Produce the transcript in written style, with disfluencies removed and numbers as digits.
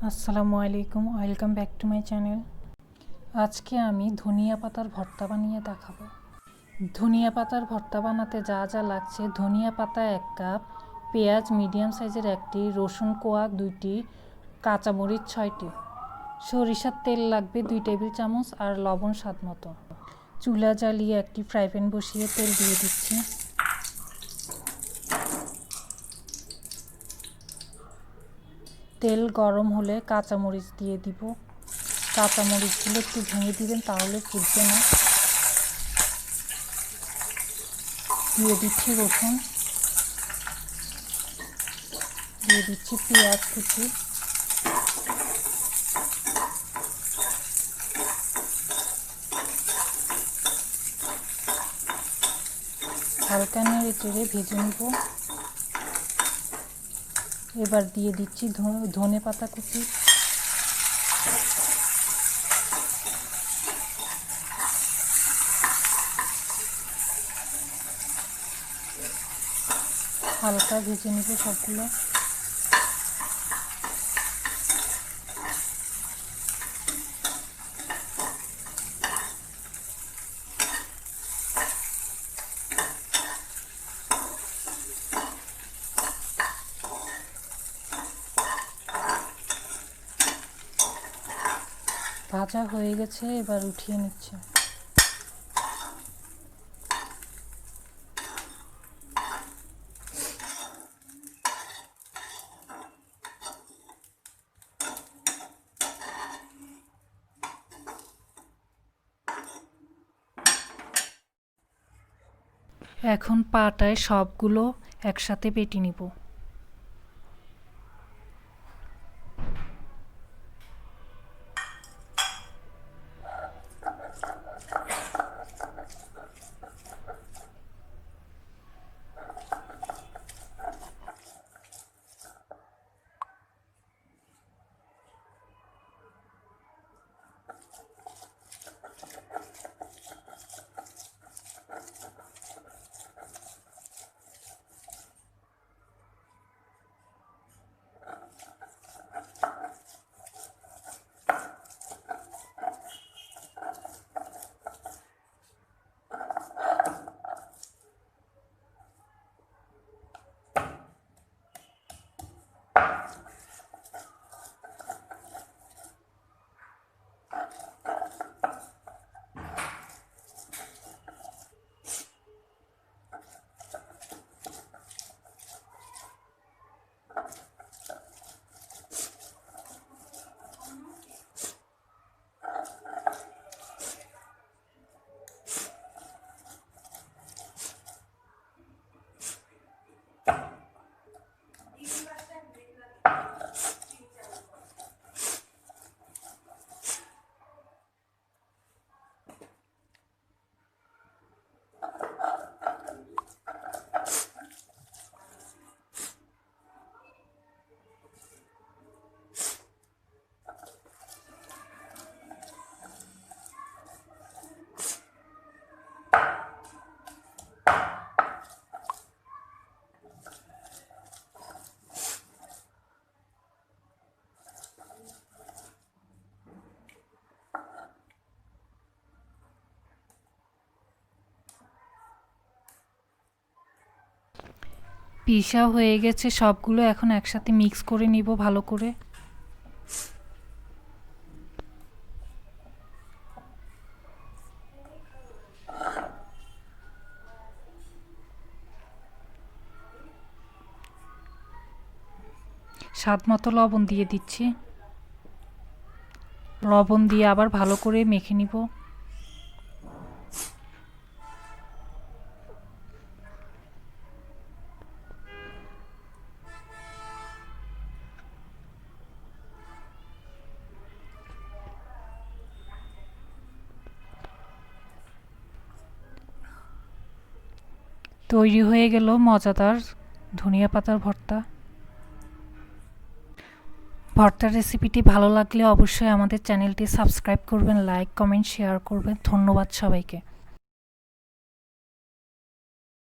আসসালামু আলাইকুম, welcome back to my channel. আজকে আমি ধনিয়া পাতার ভর্তা বানিয়ে দেখাবো। ধনিয়া পাতার ভর্তা বানাতে যা যা লাগছে: ধনিয়া পাতা 1 কাপ, পেঁয়াজ মিডিয়াম সাইজের 1টি, রসুন কোয়া 2টি, কাঁচামরিচ 6টি, সরিষার তেল লাগবে 2 টেবিল চামচ আর লবণ স্বাদ মতো। চুলা জ্বালিয়ে একটি ফ্রাই প্যান বসিয়ে তেল দিয়ে দিচ্ছি। তেল গরম হলে কাঁচামরিচ দিয়ে দিব। কাঁচামরিচগুলো একটু ভেঙে দিবেন, তাহলে ফুটবে না। দিয়ে দিচ্ছি রসুন, দিয়ে দিচ্ছি পেঁয়াজ কুচি, হালকা নেড়ে চেড়ে ভেজে নিব। এবার দিয়ে দিচ্ছি ধনে পাতা কুচি, হালকা ভেজে নিব সবগুলো। ভাজা হয়ে গেছে, এবার উঠিয়ে নিচ্ছি। এখন পাটায় সবগুলো একসাথে বেটে নিব। পিষা হয়ে গেছে সবগুলো, এখন একসাথে মিক্স করে নিব ভালো করে। স্বাদ মতো লবণ দিয়ে দিচ্ছি। লবণ দিয়ে আবার ভালো করে মেখে নিব। তৈরি হয়ে গেল মজাদার ধনিয়া পাতার ভর্তা। ভর্তার রেসিপিটি ভালো লাগলে অবশ্যই আমাদের চ্যানেলটি সাবস্ক্রাইব করবেন, লাইক কমেন্ট শেয়ার করবেন। ধন্যবাদ সবাইকে।